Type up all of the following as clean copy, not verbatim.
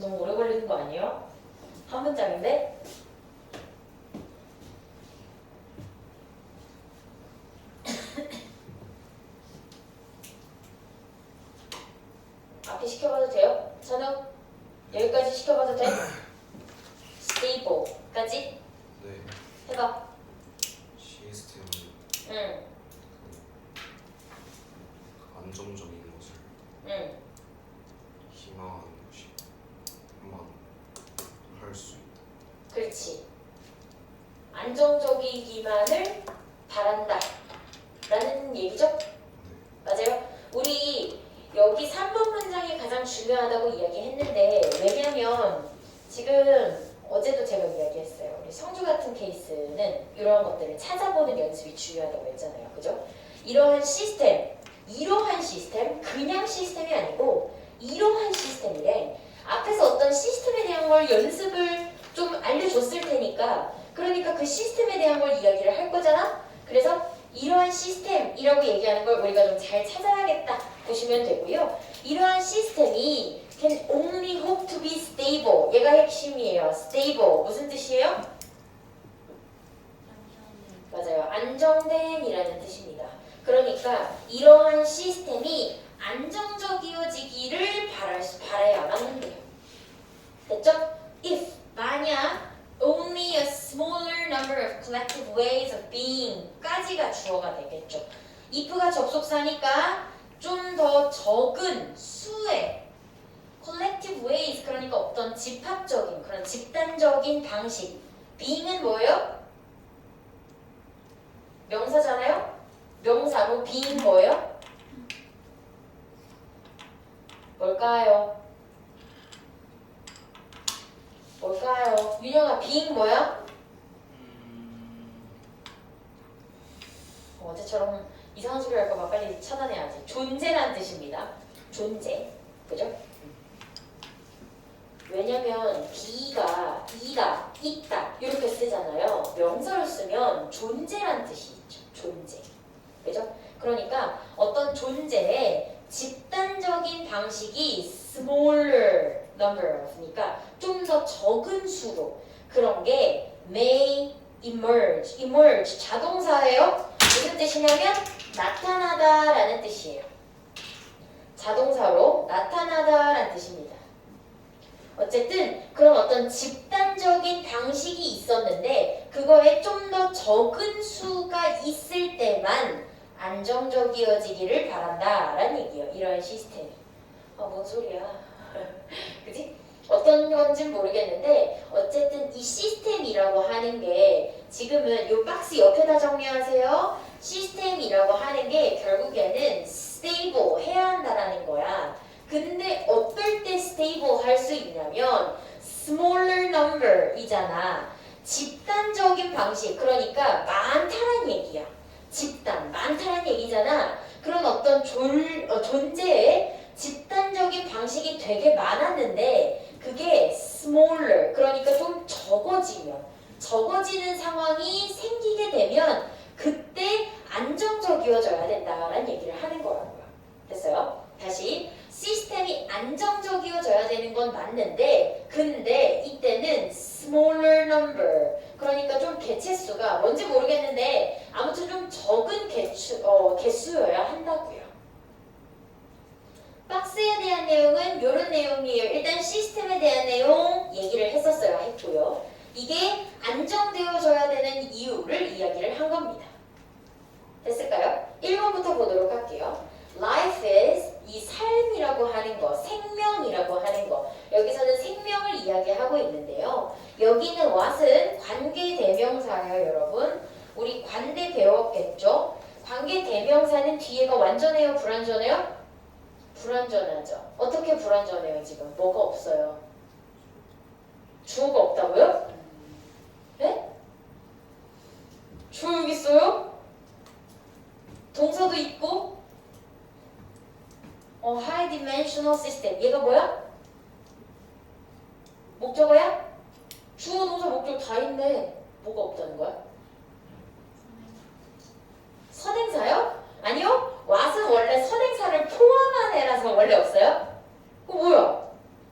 너무 오래 걸리는 거 아니에요? 한 문장인데? 앞에 시켜봐도 돼요? 찬우? 여기까지 시켜봐도 돼? stable까지? 네. 해봐. 시스템은 응, 안정적인 것을 응. 희망하는 것이 한번 할 수 있다. 그렇지. 안정적이기만을 바란다 라는 얘기죠? 맞아요? 우리 여기 3번 문장이 가장 중요하다고 이야기했는데 왜냐면 지금 어제도 제가 이야기했어요. 우리 성주 같은 케이스는 이러한 것들을 찾아보는 연습이 중요하다고 했잖아요. 그죠? 이러한 시스템, 그냥 시스템이 아니고 이러한 시스템이래. 앞에서 어떤 시스템에 대한 걸 연습을 좀 알려줬을 테니까 그러니까 그 시스템에 대한 걸 이야기를 할 거잖아? 그래서 이러한 시스템이라고 얘기하는 걸 우리가 좀 잘 찾아야겠다 보시면 되고요. 이러한 시스템이 can only hope to be stable. 얘가 핵심이에요. stable. 무슨 뜻이에요? 맞아요. 안정된이라는 뜻입니다. 그러니까 이러한 시스템이 안정적이어지기를 바라야만 한대요. 됐죠? If 만약 only a smaller number of collective ways of being 까지가 주어가 되겠죠. if가 접속사니까 좀 더 적은 수의 collective ways 그러니까 어떤 집합적인 그런 집단적인 방식 being은 뭐예요? 명사잖아요? 명사로 being 뭐예요? 뭘까요? 뭘까요? 윤영아 being 뭐야? 어제처럼 이상한 소리 할까봐 빨리 차단해야지. 존재란 뜻입니다. 존재. 그죠? 왜냐면 be가 이다, 있다 이렇게 쓰잖아요. 명사를 쓰면 존재란 뜻이 있죠. 존재. 그죠? 그러니까 어떤 존재의 집단적인 방식이 smaller number of니까 좀 더 적은 수로 그런 게 may emerge 자동사예요. 무슨 뜻이냐면 나타나다 라는 뜻이에요. 자동사로 나타나다 라는 뜻입니다. 어쨌든 그런 어떤 집단적인 방식이 있었는데 그거에 좀 더 적은 수가 있을 때만 안정적이어지기를 바란다 라는 얘기예요. 이러한 시스템이. 뭔 소리야. 그지? 어떤 건진 모르겠는데 어쨌든 이 시스템이라고 하는 게 지금은 이 박스 옆에다 정리하세요. 시스템이라고 하는 게 결국에는 stable 해야 한다라는 거야. 근데 어떨 때 stable 할 수 있냐면 smaller number 이잖아. 집단적인 방식 그러니까 많다란 얘기야. 집단 많다란 얘기잖아. 그런 어떤 존재의 집단적인 방식이 되게 많았는데 그게 smaller 그러니까 좀 적어지는 상황이 생기게 되면 그때 안정적이어져야 된다라는 얘기를 하는 거라고요. 됐어요? 다시 시스템이 안정적이어져야 되는 건 맞는데 근데 이때는 smaller number 그러니까 좀 개체수가 뭔지 모르겠는데 아무튼 좀 적은 개수여야 한다고요. 박스에 대한 내용은 이런 내용이에요. 일단 시스템에 대한 내용 얘기를 했고요. 이게 안정되어져야 되는 이유를 이야기를 한 겁니다. 됐을까요? 1번부터 보도록 할게요. Life is 이 삶이라고 하는 거, 생명이라고 하는 거. 여기서는 생명을 이야기하고 있는데요. 여기는 what은 관계대명사예요, 여러분. 우리 관대 배웠겠죠? 관계대명사는 뒤에가 완전해요, 불완전해요? 불완전하죠. 어떻게 불완전해요, 지금? 뭐가 없어요? 주어가 없다고요? 네? 주어 여기 있어요? 동사도 있고 high dimensional system 얘가 뭐야? 목적어야? 주어 동사 목적 다 있네. 뭐가 없다는 거야? 선행사요? 아니요. what은 원래 선행사를 포함한 애라서 원래 없어요? 뭐야?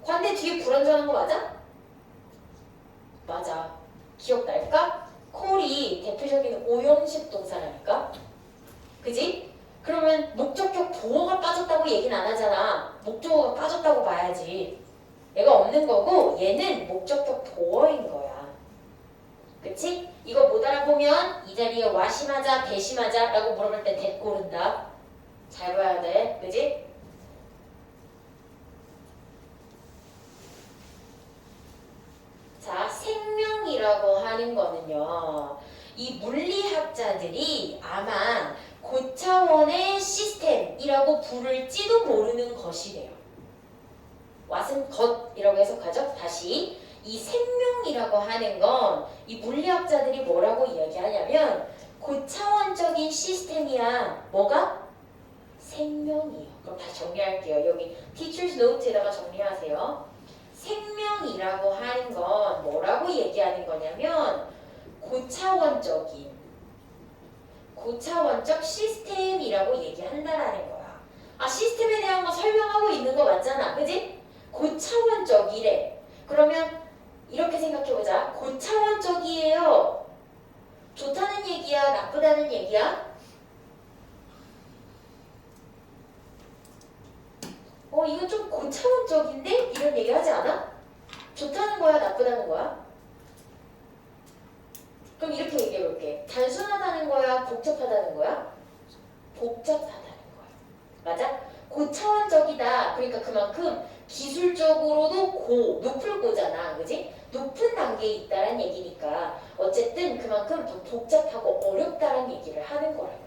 관대 뒤에 불완전한 거 그러면 목적격 보어가 빠졌다고 얘기는 안 하잖아. 목적어가 빠졌다고 봐야지. 얘가 없는 거고 얘는 목적격 보어인 거야. 그치? 이거 못 알아보면 이 자리에 와심하자 대심하자 라고 물어볼 때 대 고른다. 잘 봐야 돼. 그치? 자, 생명이라고 하는 거는요. 이 물리학자들이 아마 고차원의 시스템이라고 부를지도 모르는 것이래요. 왓은 것이라고 해석하죠. 다시 이 생명이라고 하는 건 이 물리학자들이 뭐라고 이야기하냐면 고차원적인 시스템이야. 뭐가? 생명이에요. 그럼 다시 정리할게요. 여기 Teacher's Note에다가 정리하세요. 생명이라고 하는 건 뭐라고 얘기하는 거냐면 고차원적 시스템이라고 얘기한다라는 거야. 아, 시스템에 대한 거 설명하고 있는 거 맞잖아. 그지? 고차원적이래. 그러면 이렇게 생각해보자. 고차원적이에요. 좋다는 얘기야? 나쁘다는 얘기야? 이거 좀 고차원적인데? 이런 얘기 하지 않아? 좋다는 거야? 나쁘다는 거야? 그럼 이렇게 얘기해 볼게. 단순하다는 거야? 복잡하다는 거야? 복잡하다는 거야. 맞아? 고차원적이다. 그러니까 그만큼 기술적으로도 높을 고잖아. 그지? 높은 단계에 있다는 얘기니까 어쨌든 그만큼 더 복잡하고 어렵다는 얘기를 하는 거라고요.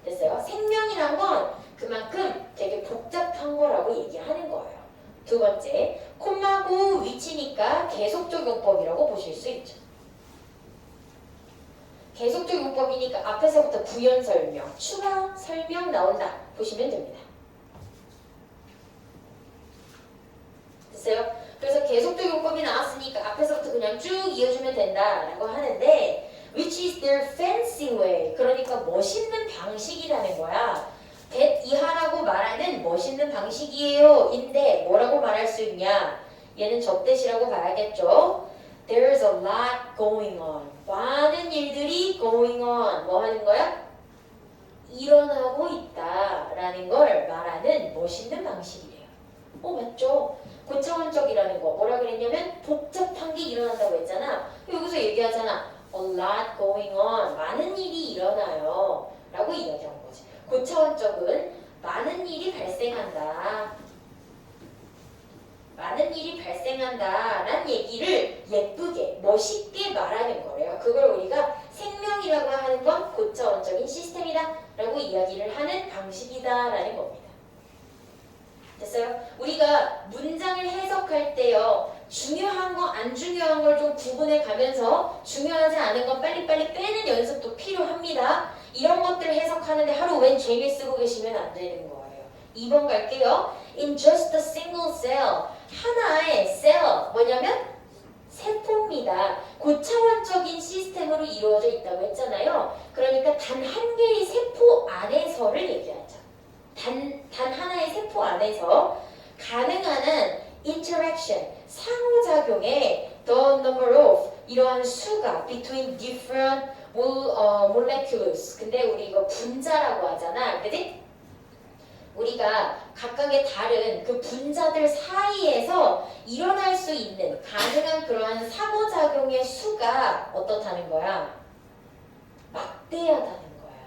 됐어요? 생명이란 건 그만큼 되게 복잡한 거라고 얘기하는 거예요. 두 번째, 콤마고 위치니까 계속적 용법이라고 보실 수 있죠. 계속적 용법이니까 앞에서부터 부연 설명, 추가 설명 나온다 보시면 됩니다. 됐어요? 그래서 계속적 용법이 나왔으니까 앞에서부터 그냥 쭉 이어주면 된다라고 하는데 which is their fancy way. 그러니까 멋있는 방식이라는 거야. that 이하라고 말하는 멋있는 방식이에요. 인데 뭐라고 말할 수 있냐? 얘는 접대시라고 봐야겠죠. There's a lot going on. 많은 일들이 going on. 뭐 하는 거야? 일어나고 있다라는 걸 말하는 멋있는 방식이래요. 맞죠? 고차원적이라는 거 뭐라 그랬냐면 복잡한 게 일어난다고 했잖아. 여기서 얘기하잖아. A lot going on. 많은 일이 일어나요. 라고 이야기한 거지. 고차원적은 많은 일이 발생한다. 많은 일이 발생한다 라는 얘기를 예쁘게 멋있게 말하는 거래요. 그걸 우리가 생명이라고 하는 건 고차원적인 시스템이다 라고 이야기를 하는 방식이다 라는 겁니다. 됐어요? 우리가 문장을 해석할 때요 중요한 거 안 중요한 걸 좀 구분해 가면서 중요하지 않은 건 빨리빨리 빼는 연습도 필요합니다. 이런 것들을 해석하는데 하루 웬 종일 쓰고 계시면 안 되는 거예요. 2번 갈게요. In just a single cell. 하나의 cell 뭐냐면 세포입니다. 고차원적인 시스템으로 이루어져 있다고 했잖아요. 그러니까 단 한 개의 세포 안에서를 얘기하죠. 단 하나의 세포 안에서 가능한 한 interaction, 상호작용에 the number of 이러한 수가 between different molecules. 근데 우리 이거 분자라고 하잖아. 그지? 우리가 각각의 다른 그 분자들 사이에서 일어날 수 있는 가능한 그러한 상호작용의 수가 어떻다는 거야? 막대하다는 거야.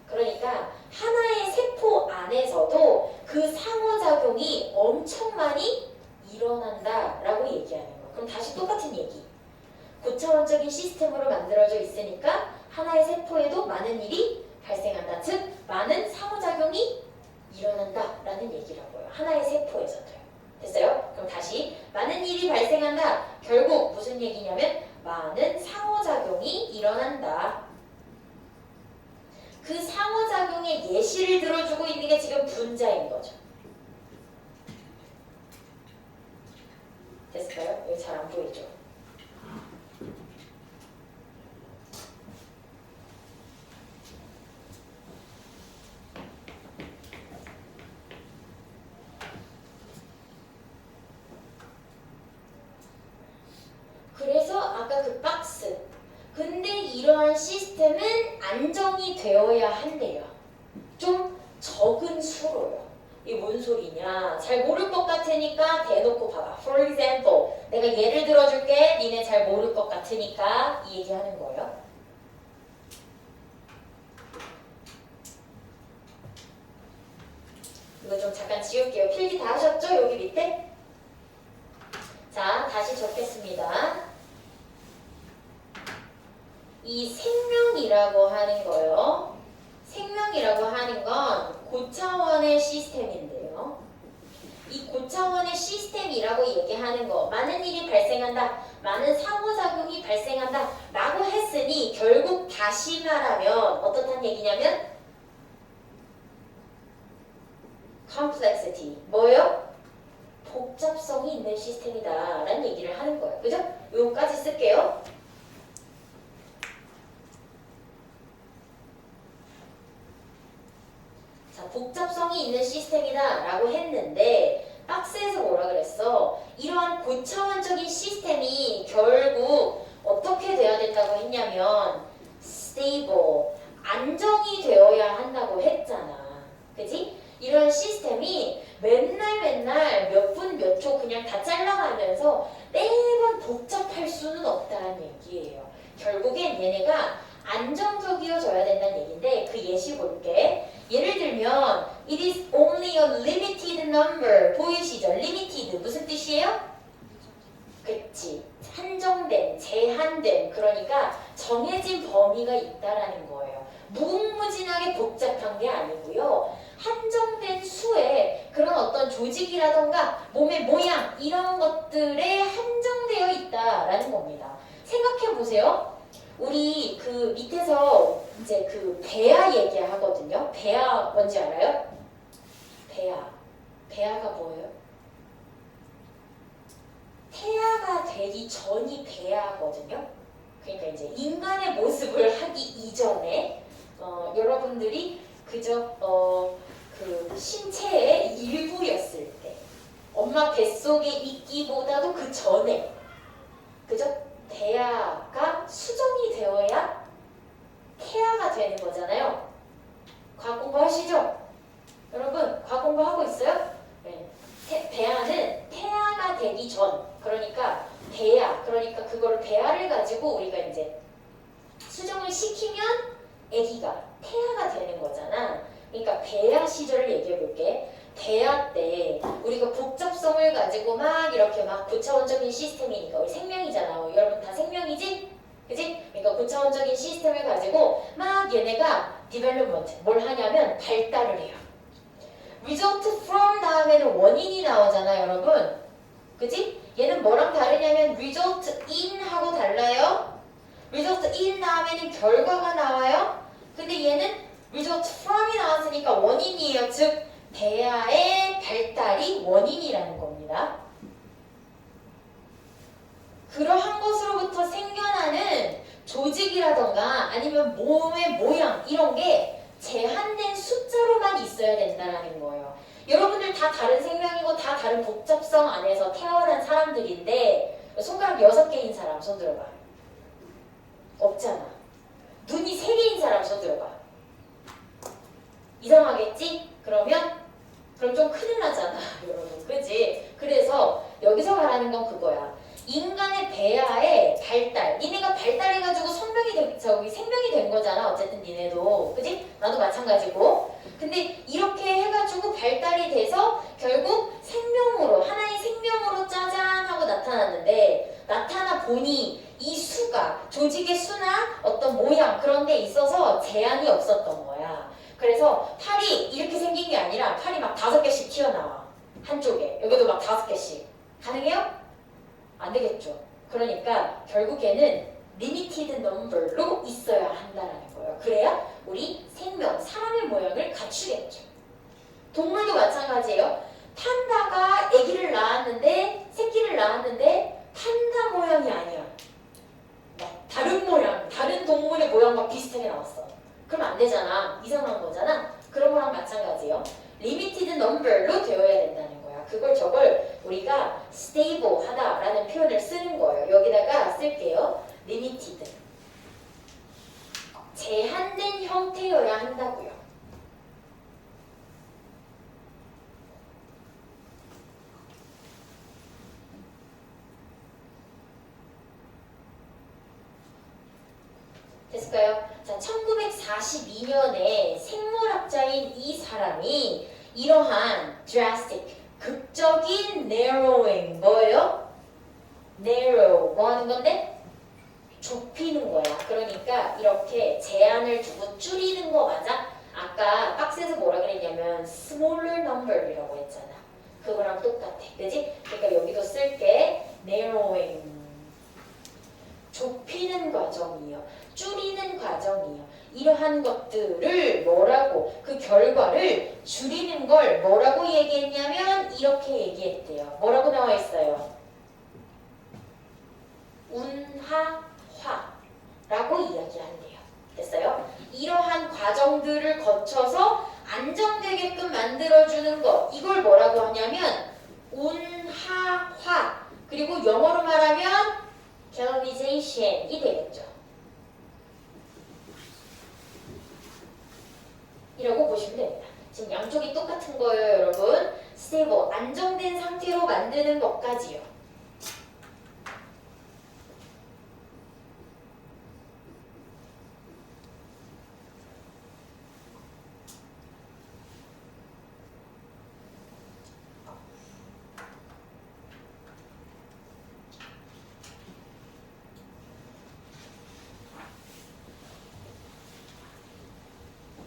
그러니까 하나의 세포 안에서도 그 상호작용이 엄청 많이 일어난다라고 얘기하는 거야. 그럼 다시 똑같은 얘기. 고차원적인 시스템으로 만들어져 있으니까 하나의 세포에도 많은 일이 발생한다. 즉 많은 상호작용이 일어난다라는 얘기라고요. 하나의 세포에서도요. 됐어요? 그럼 다시 많은 일이 발생한다. 결국 무슨 얘기냐면 많은 상호작용이 일어난다. 그 상호작용의 예시를 들어주고 있는 게 지금 분자인 거죠. 됐을까요? 여기 잘 안 보이죠? 그래서 아까 그 박스. 근데 이러한 시스템은 안정이 되어야 한대요. 좀 적은 수로요. 이게 뭔 소리냐? 잘 모를 것 같으니까 대놓고 봐봐. For example, 내가 예를 들어줄게. 니네 잘 모를 것 같으니까 이 얘기하는 거예요. 이거 좀 잠깐 지울게요. 필기 다 하셨죠? 여기 밑에? 자, 다시 적겠습니다. 이 생명이라고 하는 거요. 생명이라고 하는 건 고차원의 시스템인데요. 이 고차원의 시스템이라고 얘기하는 거, 많은 일이 발생한다, 많은 상호작용이 발생한다 라고 했으니 결국 다시 말하면 어떻단 얘기냐면 complexity, 뭐예요? 복잡성이 있는 시스템이다 라는 얘기를 하는 거예요. 그죠? 요거까지 쓸게요. 자, 복잡성이 있는 시스템이다 라고 했는데 박스에서 뭐라 그랬어? 이러한 고차원적인 시스템이 결국 어떻게 돼야 된다고 했냐면 stable, 안정이 되어야 한다고 했잖아. 그지? 이런 시스템이 맨날 몇 분 몇 초 그냥 다 잘라가면서 매번 복잡할 수는 없다는 얘기예요. 결국엔 얘네가 안정적이어져야 된다는 얘기인데 그 예시 볼게. 예를 들면 it is only a limited number 보이시죠? limited 무슨 뜻이에요? 그치, 한정된, 제한된, 그러니까 정해진 범위가 있다라는 거예요. 무궁무진하게 복잡한 게 아니고요. 한정된 수의 그런 어떤 조직이라던가 몸의 모양 이런 것들에 한정되어 있다라는 겁니다. 생각해 보세요. 우리 그 밑에서 이제 그 배아 얘기하거든요. 배아 뭔지 알아요? 배아가 뭐예요? 태아가 되기 전이 배아거든요. 그러니까 이제 인간의 모습을 하기 이전에 여러분들이 그저 그 신체의 일부였을 때 엄마 뱃속에 있기보다도 그 전에 그저 배아가 수정이 되어야 태아가 되는 거잖아요. 과학 공부 하시죠? 여러분 과학 공부 하고 있어요? 네. 배아는 태아가 되기 전, 그러니까 배아, 그러니까 그거를 배아를 가지고 우리가 이제 수정을 시키면 아기가 태아가 되는 거잖아. 그러니까 배아 시절을 얘기해 볼게. 배아 때 우리가 복잡성을 가지고 막 이렇게 막 고차원적인 시스템이니까 우리 생명이잖아. 여러분 다 생명이지? 그지? 그러니까 고차원적인 시스템을 가지고 막 얘네가 development 뭘 하냐면 발달을 해요. result from 다음에는 원인이 나오잖아, 여러분. 그지? 얘는 뭐랑 다르냐면 result in 하고 달라요. result in 다음에는 결과가 나와요. 근데 얘는 result from이 나왔으니까 원인이에요. 즉 배아의 발달이 원인이라는 겁니다. 그러한 것으로부터 생겨나는 조직이라던가 아니면 몸의 모양 이런 게 제한된 숫자로만 있어야 된다는 거예요. 여러분들 다 다른 생명이고 다 다른 복잡성 안에서 태어난 사람들인데 손가락 6개인 사람 손 들어봐. 없잖아. 눈이 3개인 사람 손 들어봐. 이상하겠지? 그럼 좀 큰일 나잖아, 여러분. 그지? 그래서 여기서 말하는 건 그거야. 인간의 배아의 발달. 니네가 발달해가지고 생명이 된 거잖아. 어쨌든 니네도. 그지? 나도 마찬가지고. 근데 이렇게 해가지고 발달이 돼서 결국 생명으로, 하나의 생명으로 짜잔 하고 나타났는데 나타나 보니 이 수가, 조직의 수나 어떤 모양 그런 데 있어서 제한이 없었던 거야. 그래서 팔이 이렇게 생긴 게 아니라 팔이 막 5개씩 튀어나와. 한쪽에. 여기도 막 5개씩. 가능해요? 안 되겠죠. 그러니까 결국에는 limited number로 있어야 한다는 거예요. 그래야 우리 생명, 사람의 모양을 갖추겠죠. 동물도 마찬가지예요. 판다가 아기를 낳았는데, 새끼를 낳았는데 판다 모양이 아니야. 다른 모양, 다른 동물의 모양과 비슷하게 나왔어. 그럼 안 되잖아. 이상한 거잖아. 그런 거랑 마찬가지예요. limited number로 되어야 된다는 거야. 저걸 우리가 stable 하다라는 표현을 쓰는 거예요. 여기다가 쓸게요. limited. 제한된 형태여야 한다고요. 했을까요? 자, 1942년에 생물학자인 이 사람이 이러한 drastic, 극적인 narrowing, 뭐예요? narrow, 뭐 하는 건데? 좁히는 거야. 그러니까 이렇게 제한을 두고 줄이는 거 맞아? 아까 박스에서 뭐라 그랬냐면 smaller number이라고 했잖아. 그거랑 똑같아. 그지? 그러니까 여기도 쓸게 narrowing. 좁히는 과정이요. 줄이는 과정이요. 이러한 것들을 뭐라고 그 결과를 줄이는 걸 뭐라고 얘기했냐면 이렇게 얘기했대요. 뭐라고 나와 있어요? 운하화라고 이야기한대요. 됐어요? 이러한 과정들을 거쳐서 안정되게끔 만들어주는 것 이걸 뭐라고 하냐면 운하화 그리고 영어로 말하면 galvanization이 되겠죠. 이라고 보시면 됩니다. 지금 양쪽이 똑같은 거예요, 여러분. stable, 안정된 상태로 만드는 것까지요.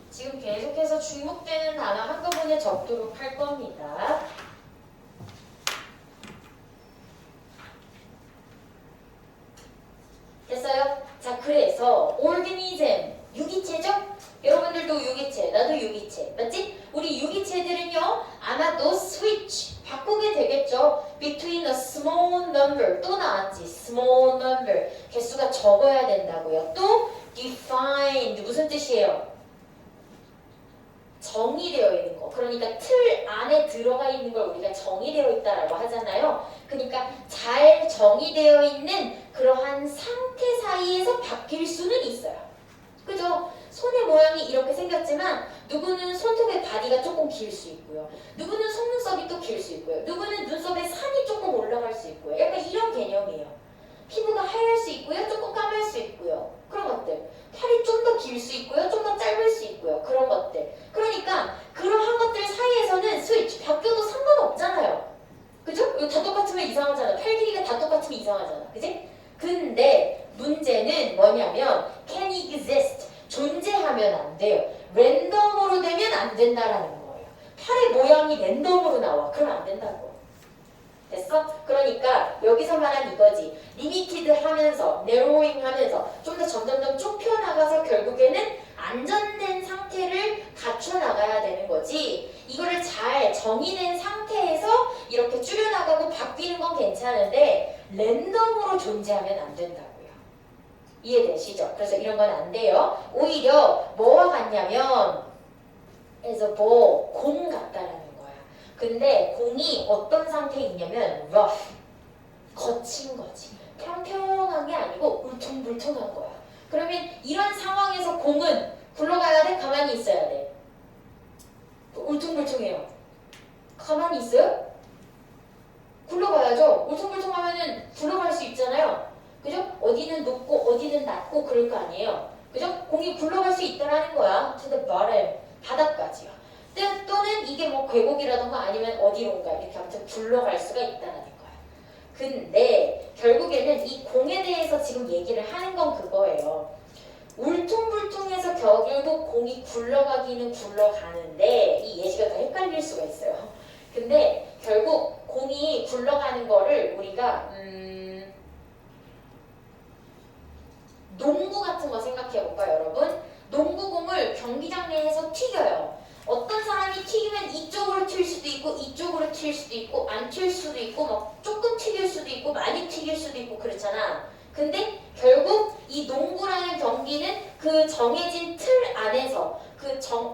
지금 계속해서 중복되는 단어 한꺼번에 적도록 할 겁니다. 됐어요? 자, 그래서 organism, 유기체죠? 여러분들도 유기체, 나도 유기체, 맞지? 우리 유기체들은요, 아마도 switch, 바꾸게 되겠죠? between a small number, 또 나왔지, small number, 개수가 적어야 된다고요. 또 defined, 무슨 뜻이에요? 정의되어 있는 거. 그러니까 틀 안에 들어가 있는 걸 우리가 정의되어 있다라고 하잖아요. 그러니까 잘 정의되어 있는 그러한 상태 사이에서 바뀔 수는 있어요. 그죠? 손의 모양이 이렇게 생겼지만 누구는 손톱의 바디가 조금 길 수 있고요. 누구는 속눈썹이 또 길 수 있고요. 누구는 눈썹에 산이 조금 올라갈 수 있고요. 약간 이런 개념이에요. 피부가 하얄 수 있고요. 조금 까말 수 있고요. 그런 것들. 팔이 좀 더 길 수 있고요. 좀 더 짧을 수 있고요. 그런 것들. 그러니까 그러한 것들 사이에서는 스위치 바뀌어도 상관없잖아요. 그죠? 이거 다 똑같으면 이상하잖아. 팔 길이가 다 똑같으면 이상하잖아. 그지? 근데 문제는 뭐냐면 can exist. 존재하면 안 돼요. 랜덤으로 되면 안 된다라는 거예요. 팔의 모양이 랜덤으로 나와. 그럼 안 된다고. 됐어? 그러니까 여기서 말한 이거지. 리미티드 하면서 네로잉 하면서 좀 더 점점점 좁혀나가서 결국에는 안전된 상태를 갖춰나가야 되는 거지. 이거를 잘 정의된 상태에서 이렇게 줄여나가고 바뀌는 건 괜찮은데 랜덤으로 존재하면 안 된다고요. 이해되시죠? 그래서 이런 건 안 돼요. 오히려 뭐와 같냐면 그래서 공 같다라는 거야. 근데 공이 어떤 상태에 있냐면 rough, 거친 거지. 평평한 게 아니고 울퉁불퉁한 거야. 그러면 이런 상황에서 공은 굴러가야 돼? 가만히 있어야 돼? 울퉁불퉁해요. 가만히 있어요? 굴러가야죠. 울퉁불퉁하면은 굴러갈 수 있잖아요. 그죠? 어디는 높고 어디는 낮고 그럴 거 아니에요. 그죠? 공이 굴러갈 수 있다라는 거야. to the bottom, 바닥까지요. 또는 이게 뭐 궤곡이라던가 아니면 어디론가 이렇게 아무튼 굴러갈 수가 있다라는 거야. 근데 결국에는 이 공에 대해서 지금 얘기를 하는 건 그거예요. 울퉁불퉁해서 결국 공이 굴러가기는 굴러가는데 이 예시가 더 헷갈릴 수가 있어요. 근데 결국 공이 굴러가는 거를 우리가 농구 같은 거 생각해볼까요, 여러분? 농구공을 경기장 내에서 튀겨요. 어떤 사람이 튀기면 이쪽으로 튈 수도 있고 이쪽으로 튈 수도 있고 안 튈 수도 있고 막 조금 튀길 수도 있고 많이 튀길 수도 있고 그렇잖아. 근데 결국 이 농구라는 경기는 그 정해진 틀 안에서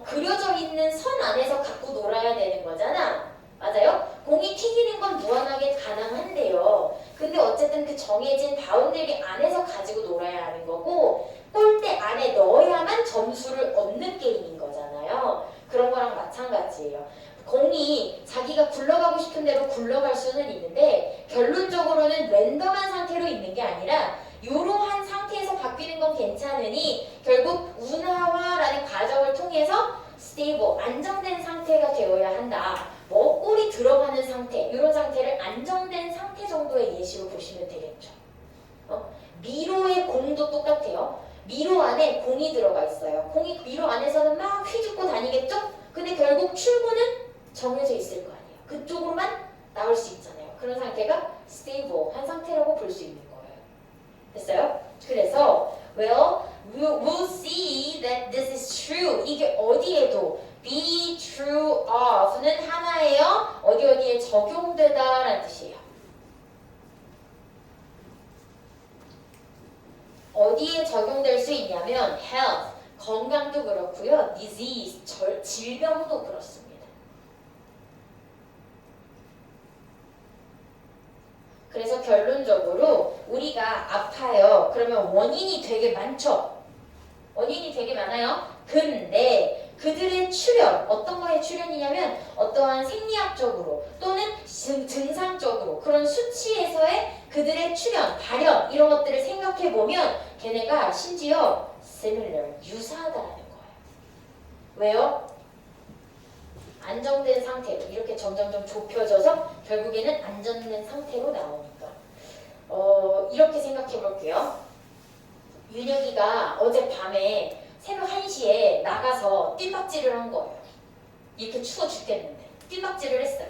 그려져 있는 선 안에서 갖고 놀아야 되는 거잖아. 맞아요? 공이 튀기는 건 무한하게 가능한데요. 근데 어쨌든 그 정해진 바운더리 안에서 가지고 놀아야 하는 거고 골대 안에 넣어야만 점수를 얻는 게임인 거잖아요. 그런 거랑 마찬가지예요. 공이 자기가 굴러가고 싶은 대로 굴러갈 수는 있는데 결론적으로는 랜덤한 상태로 있는 게 아니라 이러한 상태에서 바뀌는 건 괜찮으니 결국 운하화라는 과정을 통해서 stable, 안정된 상태가 되어야 한다. 뭐 꼴이 들어가는 상태, 이런 상태를 안정된 상태 정도의 예시로 보시면 되겠죠. 미로의 공도 똑같아요. 미로 안에 공이 들어가 있어요. 공이 미로 안에서는 막 휘젓고 다니겠죠? 근데 결국 출구는 정해져 있을 거 아니에요. 그쪽으로만 나올 수 있잖아요. 그런 상태가 stable 한 상태라고 볼 수 있는 거예요. 됐어요? 그래서 we'll see that this is true. 이게 어디에도 be true of는 하나예요. 어디에 적용되다라는 뜻이에요. 어디에 적용될 수 있냐면 health, 건강도 그렇고요. disease, 질병도 그렇습니다. 그래서 결론적으로 우리가 아파요. 그러면 원인이 되게 많죠. 원인이 되게 많아요. 근데 그들의 출현, 어떤 거의 출현이냐면 어떠한 생리학적으로 또는 증상적으로 그런 수치에서의 그들의 출현, 발현 이런 것들을 생각해보면 걔네가 심지어 similar, 유사하다라는 거예요. 왜요? 안정된 상태로 이렇게 점점점 좁혀져서 결국에는 안정된 상태로 나오니까 이렇게 생각해 볼게요. 윤혁이가 어젯밤에 새벽 1시에 나가서 뜀박질을 한 거예요. 이렇게 추워 죽겠는데 뜀박질을 했어요.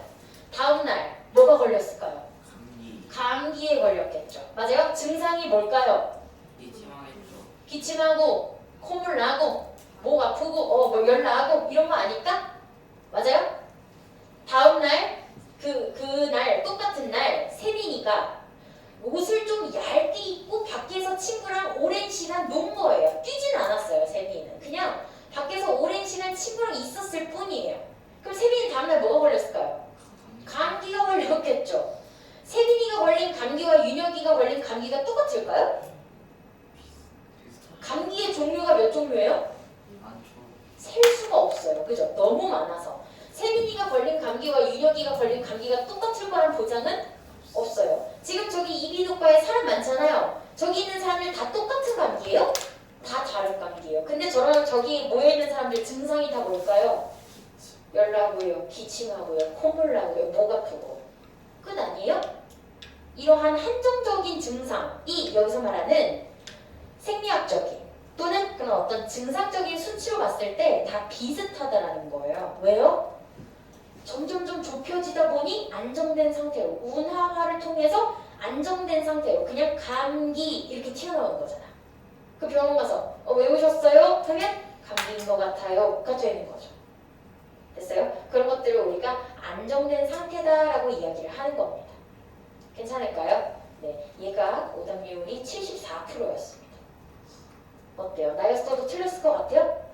다음날 뭐가 걸렸을까요? 감기에 걸렸겠죠. 맞아요? 증상이 뭘까요? 기침하고 콧물 나고 목 아프고 뭐 열 나고 이런 거 아닐까? 맞아요? 다음날 그날 똑같은 날 세민이가 옷을 좀 얇게 입고 밖에서 친구랑 오랜 시간 논 거예요. 뛰진 않았어요. 세민이는 그냥 밖에서 오랜 시간 친구랑 있었을 뿐이에요. 그럼 세민이 다음날 뭐가 걸렸을까요? 감기가 걸렸겠죠. 세민이가 걸린 감기와 윤혁이가 걸린 감기가 똑같을까요? 감기의 종류가 몇 종류예요? 셀 수가 없어요. 그죠? 너무 많아서. 세민이가 걸린 감기와 윤혁이가 걸린 감기가 똑같을 거란 보장은 없어요. 지금 저기 이비인후과에 사람 많잖아요. 저기 있는 사람들 다 똑같은 감기예요? 다 다른 감기예요. 근데 저기 모여있는 사람들 증상이 다 뭘까요? 열 나고요, 기침하고요, 콧물 나고요, 목 아프고. 끝 아니에요? 이러한 한정적인 증상이 여기서 말하는 생리학적인 또는 그런 어떤 증상적인 수치로 봤을 때 다 비슷하다라는 거예요. 왜요? 점점점 좁혀지다 보니 안정된 상태로 운하화를 통해서 안정된 상태로 그냥 감기 이렇게 튀어나오는 거잖아. 그 병원 가서 왜 오셨어요? 하면 감기인 것 같아요가 되는 거죠. 됐어요? 그런 것들을 우리가 안정된 상태다라고 이야기를 하는 겁니다. 괜찮을까요? 네, 얘가 오답 비율이 74%였습니다. 어때요? 나였어도 틀렸을 것 같아요?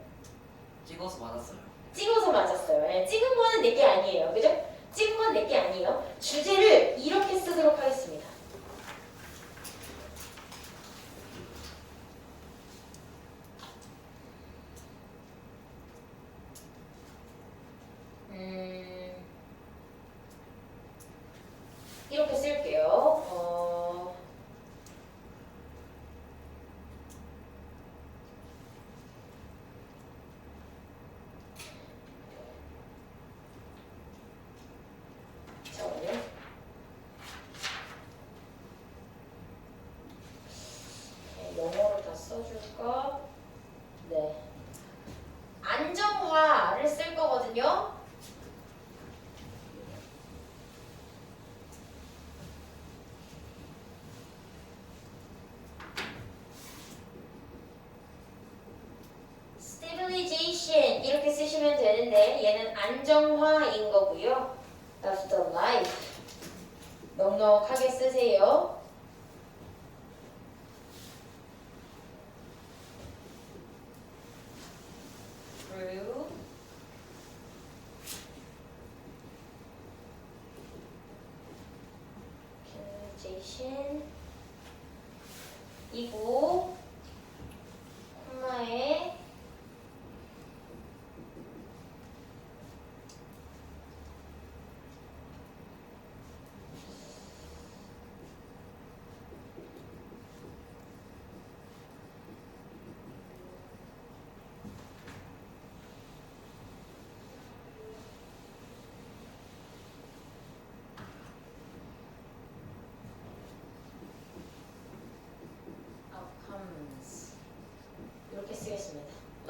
찍어서 맞았어요. 찍어서 맞았어요. 네, 찍은 거는 내게 아니에요. 그죠? 찍은 건 내게 아니에요. 주제를 이렇게 쓰도록 하겠습니다. 이렇게 쓸게요. 잠깐만요. 영어로 다 써줄까? 네. 안정화를 쓸 거거든요. stabilization 이렇게 쓰시면 되는데 얘는 안정화인 거고요. Of the life 넉넉하게 쓰세요. through stabilization 이고 콤마에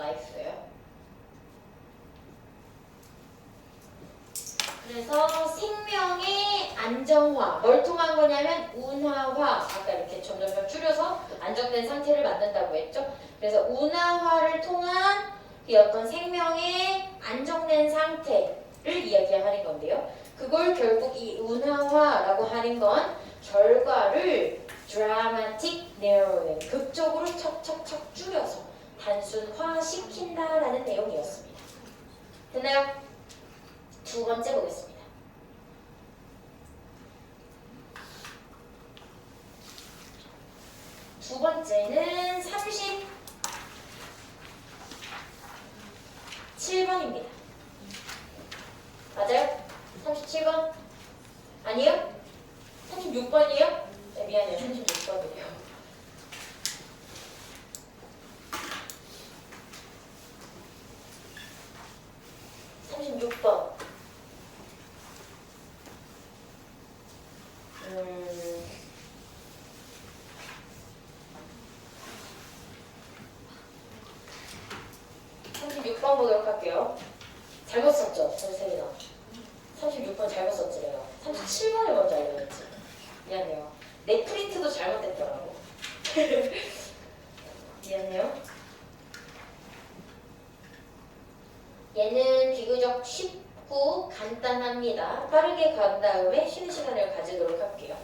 life예요. 그래서 생명의 안정화, 뭘 통한 거냐면 운하화, 아까 이렇게 점점 줄여서 안정된 상태를 만든다고 했죠. 그래서 운하화를 통한 이 어떤 생명의 안정된 상태를 이야기하는 건데요. 그걸 결국 이 운하화라고 하는 건 결과를 dramatic narrowing, 극적으로 척척척 줄여서 단순화시킨다라는 내용이었습니다. 됐나요? 두 번째 보겠습니다. 두 번째는 37번입니다. 맞아요? 37번? 아니요? 36번이요? 네, 미안해요. 36번이에요. (36번) 36번 보도록 할게요. 잘못 썼죠? 선생님아. 36번 잘못 썼지 내가. 37번을 먼저 알려줬지. 미안해요. 내 프린트도 잘못됐더라고. 미안해요. 얘는 비교적 쉽고 간단합니다. 빠르게 간 다음에 쉬는 시간을 가지도록 할게요.